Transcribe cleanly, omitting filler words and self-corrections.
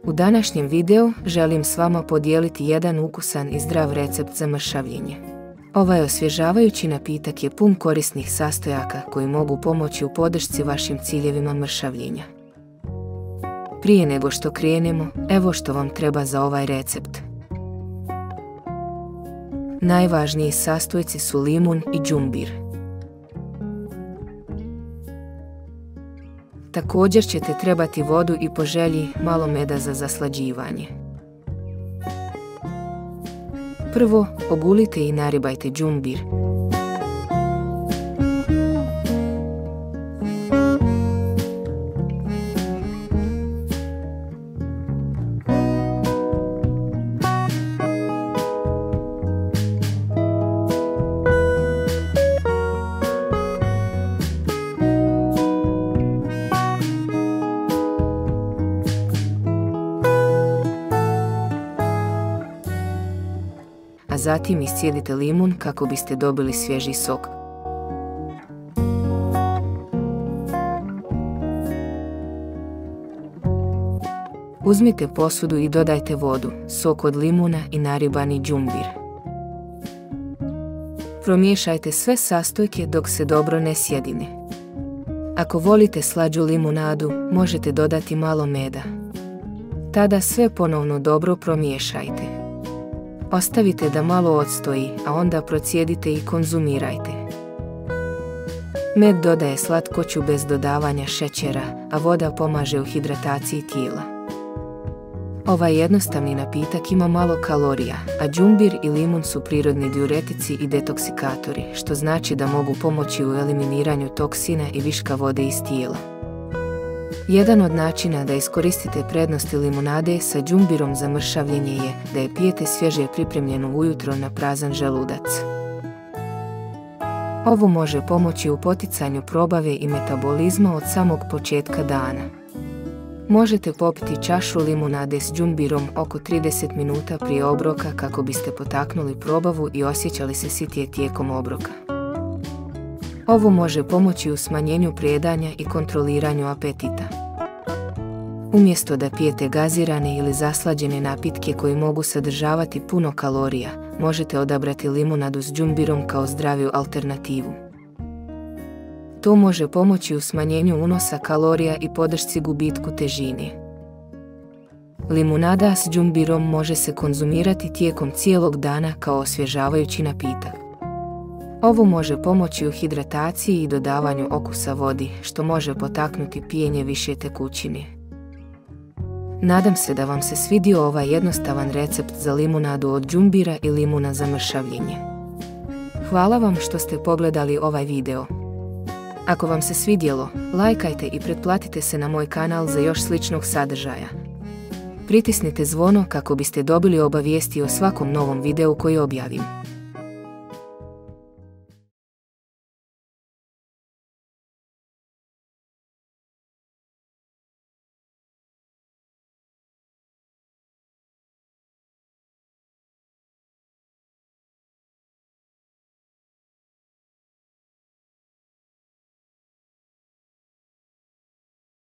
U današnjem videu želim s vama podijeliti jedan ukusan i zdrav recept za mršavljenje. Ovaj osvježavajući napitak je pun korisnih sastojaka koji mogu pomoći u podršci vašim ciljevima mršavljenja. Prije nego što krenemo, evo što vam treba za ovaj recept. Najvažniji sastojci su limun i đumbir. Također ćete trebati vodu i po želji malo meda za zaslađivanje. Prvo, ogulite i naribajte đumbir. A zatim iscijedite limun kako biste dobili svježi sok. Uzmite posudu i dodajte vodu, sok od limuna i naribani đumbir. Promiješajte sve sastojke dok se dobro ne sjedine. Ako volite slađu limunadu, možete dodati malo meda. Tada sve ponovno dobro promiješajte. Ostavite da malo odstoji, a onda procijedite i konzumirajte. Med dodaje slatkoću bez dodavanja šećera, a voda pomaže u hidrataciji tijela. Ovaj jednostavni napitak ima malo kalorija, a đumbir i limun su prirodni diuretici i detoksikatori, što znači da mogu pomoći u eliminiranju toksina i viška vode iz tijela. Jedan od načina da iskoristite prednosti limunade sa đumbirom za mršavljenje je da je pijete svježe pripremljenu ujutro na prazan želudac. Ovo može pomoći u poticanju probave i metabolizma od samog početka dana. Možete popiti čašu limunade s đumbirom oko 30 minuta prije obroka kako biste potaknuli probavu i osjećali se sitije tijekom obroka. Ovo može pomoći u smanjenju prijedanja i kontroliranju apetita. Umjesto da pijete gazirane ili zaslađene napitke koji mogu sadržavati puno kalorija, možete odabrati limunadu s đumbirom kao zdraviju alternativu. To može pomoći u smanjenju unosa kalorija i podršci gubitku težine. Limunada s đumbirom može se konzumirati tijekom cijelog dana kao osvježavajući napitak. Ovo može pomoći u hidrataciji i dodavanju okusa vodi, što može potaknuti pijenje više tekućine. Nadam se da vam se svidio ovaj jednostavan recept za limunadu od đumbira i limuna za mršavljenje. Hvala vam što ste pogledali ovaj video. Ako vam se svidjelo, lajkajte i pretplatite se na moj kanal za još sličnog sadržaja. Pritisnite zvono kako biste dobili obavijesti o svakom novom videu koji objavim.